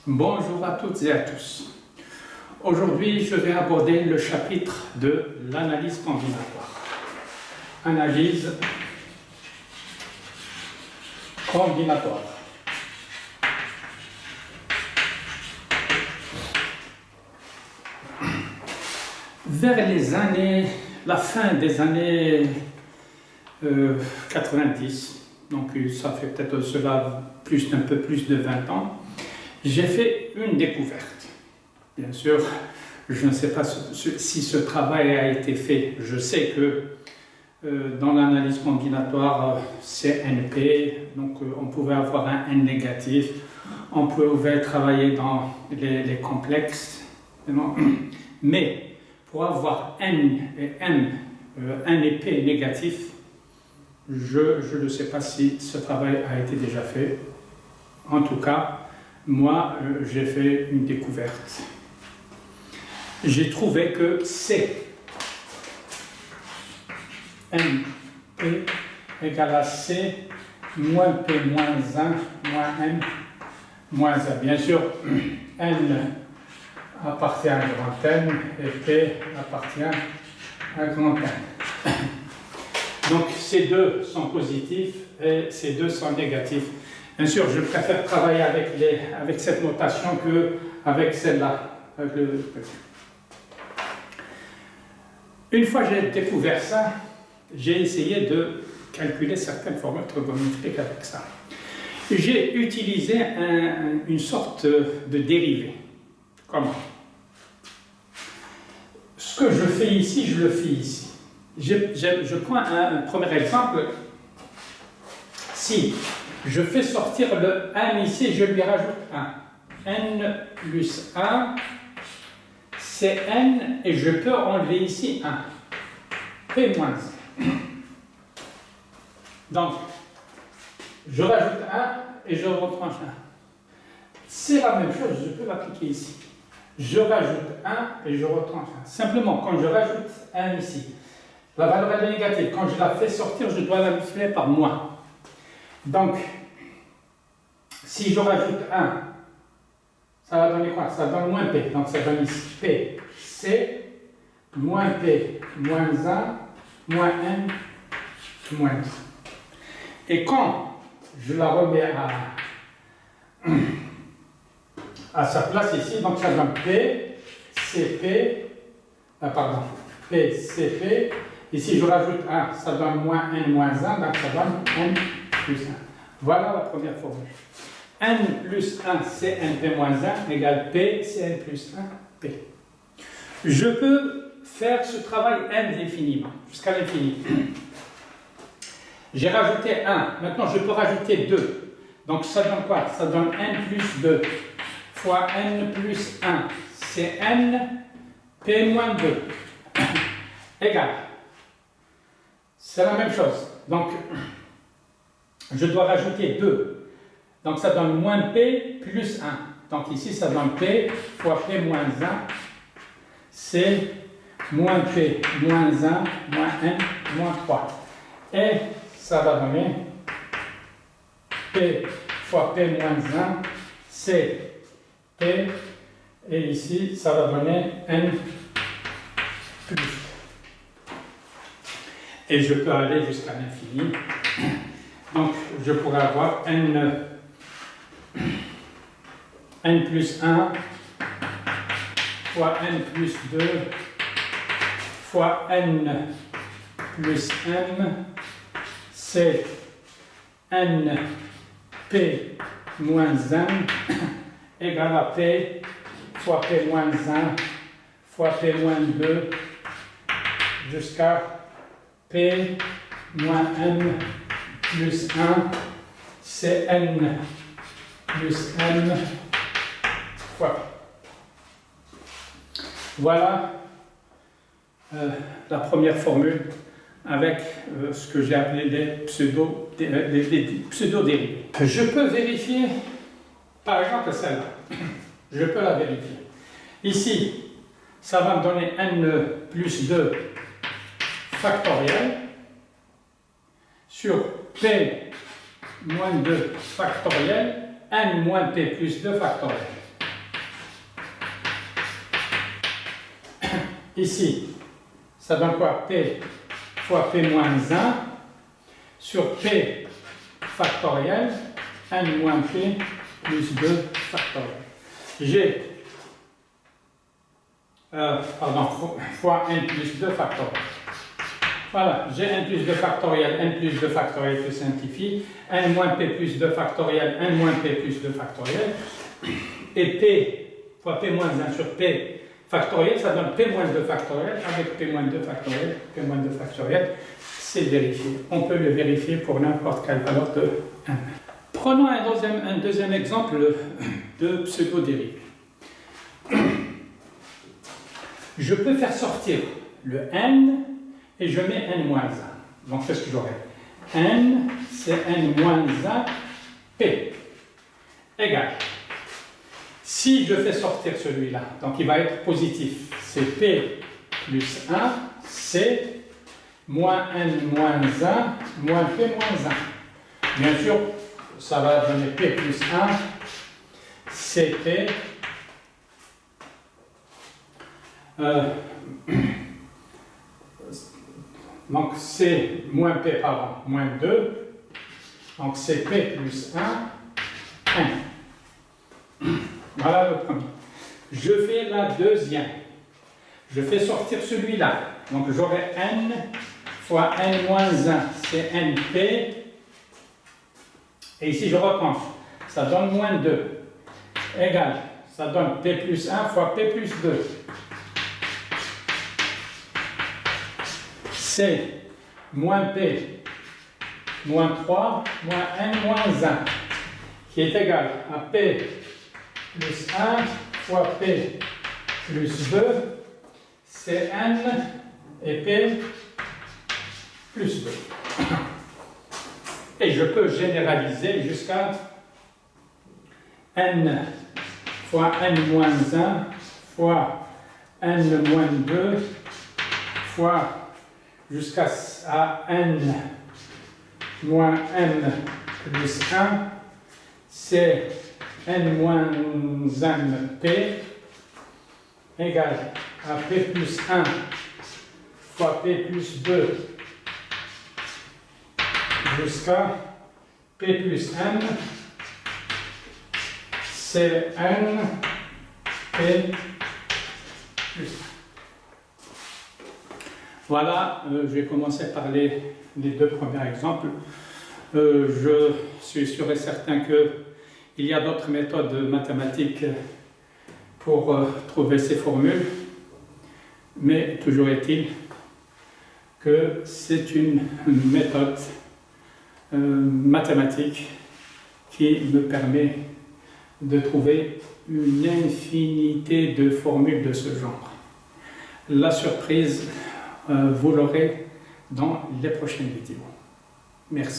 Bonjour à toutes et à tous. Aujourd'hui, je vais aborder le chapitre de l'analyse combinatoire. Analyse combinatoire. Vers la fin des années 90, donc ça fait peut-être cela un peu plus de 20 ans, j'ai fait une découverte. Bien sûr, je ne sais pas si ce travail a été fait. Je sais que dans l'analyse combinatoire, CNP, donc on pouvait avoir un N négatif, on pouvait travailler dans les complexes, mais pour avoir N et M, N et P négatifs, je ne sais pas si ce travail a été déjà fait. En tout cas, moi, j'ai fait une découverte. J'ai trouvé que C, N, P égale à C moins P moins 1 moins N moins 1. Bien sûr, N appartient à grand N et P appartient à grand N. Donc, ces deux sont positifs et ces deux sont négatifs. Bien sûr, je préfère travailler avec cette notation qu'avec celle-là. Une fois que j'ai découvert ça, j'ai essayé de calculer certaines formules trigonométriques avec ça. J'ai utilisé une sorte de dérivée. Comment? Ce que je fais ici, je le fais ici. Je prends un premier exemple. Si je fais sortir le n ici, je lui rajoute 1. N plus 1, c'est n, et je peux enlever ici 1. P moins 1. Donc, je rajoute 1 et je retranche 1. C'est la même chose, je peux l'appliquer ici. Je rajoute 1 et je retranche 1. Simplement, quand je rajoute 1 ici, la valeur est négative. Quand je la fais sortir, je dois la multiplier par moins. Donc, si je rajoute 1, ça va donner quoi? Ça donne moins P. Donc, ça donne ici P, C, moins P, moins 1, moins N, moins 2. Et quand je la remets à sa place ici, donc ça donne P, CP, P, CP. Ici, je rajoute 1, ça donne moins N, moins 1, donc ça donne N plus 1. Voilà la première formule. N plus 1, CNP moins 1 égale P, CN plus 1, P. Je peux faire ce travail indéfiniment, jusqu'à l'infini. J'ai rajouté 1, maintenant je peux rajouter 2. Donc ça donne quoi? Ça donne N plus 2 fois N plus 1, c'est N, P moins 2, égale. C'est la même chose. Donc, je dois rajouter 2. Donc, ça donne moins P plus 1. Donc, ici, ça donne P fois P moins 1. C'est moins P moins 1 moins N moins 3. Et ça va donner P fois P moins 1, c'est P. Et ici, ça va donner N plus. Et je peux aller jusqu'à l'infini. Donc, je pourrais avoir N plus 1 fois N plus 2 fois N plus M, c'est N P moins 1 égale à P fois P moins 1 fois P moins 2 jusqu'à P moins M plus 1, c'est N plus M fois. Voilà la première formule avec ce que j'ai appelé les pseudo-dérivés. Je peux vérifier, par exemple, celle-là. Je peux la vérifier. Ici, ça va me donner N plus 2 factoriel sur P moins 2 factoriel, N moins P plus 2 factoriel. Ici, ça donne quoi? P fois P moins 1 sur P factoriel, n moins P plus 2 factoriel. J'ai, fois n plus 2 factoriel. Voilà, j'ai n plus 2 factoriel, n plus 2 factoriel se simplifie, n moins P plus 2 factoriel, n moins P plus 2 factoriel, et P fois P moins 1 sur P factoriel, ça donne P moins 2 factoriel, avec P moins 2 factoriel, P moins 2 factoriel, c'est vérifié. On peut le vérifier pour n'importe quelle valeur de n. Prenons un deuxième exemple de pseudo-dérivé. Je peux faire sortir le n et je mets n moins 1. Donc qu'est-ce que j'aurai? N, c'est n moins 1, P, égale. Si je fais sortir celui-là, donc il va être positif, c'est P plus 1, c'est moins n moins 1, moins P moins 1. Bien sûr, ça va donner P plus 1, c'est P. Donc c'est moins P, pardon, moins 2. Donc c'est P plus 1, 1. Voilà le premier. Je fais la deuxième. Je fais sortir celui-là. Donc j'aurai n fois n moins 1, c'est np. Et ici je repense. Ça donne moins 2. Égal. Ça donne p plus 1 fois p plus 2. C'est moins p moins 3 moins n moins 1 qui est égal à p plus 1 fois p plus 2, c'est n et p plus 2. Et je peux généraliser jusqu'à n fois n moins 1 fois n moins 2 fois jusqu'à n moins n plus 1, c'est n moins 1 p égale à p plus 1 fois p plus 2 jusqu'à p plus n, c'est n p plus 1. Voilà, je vais commencer par les deux premiers exemples. Je suis sûr et certain qu'il y a d'autres méthodes mathématiques pour trouver ces formules, mais toujours est-il que c'est une méthode mathématique qui me permet de trouver une infinité de formules de ce genre. La surprise, vous l'aurez dans les prochaines vidéos. Merci.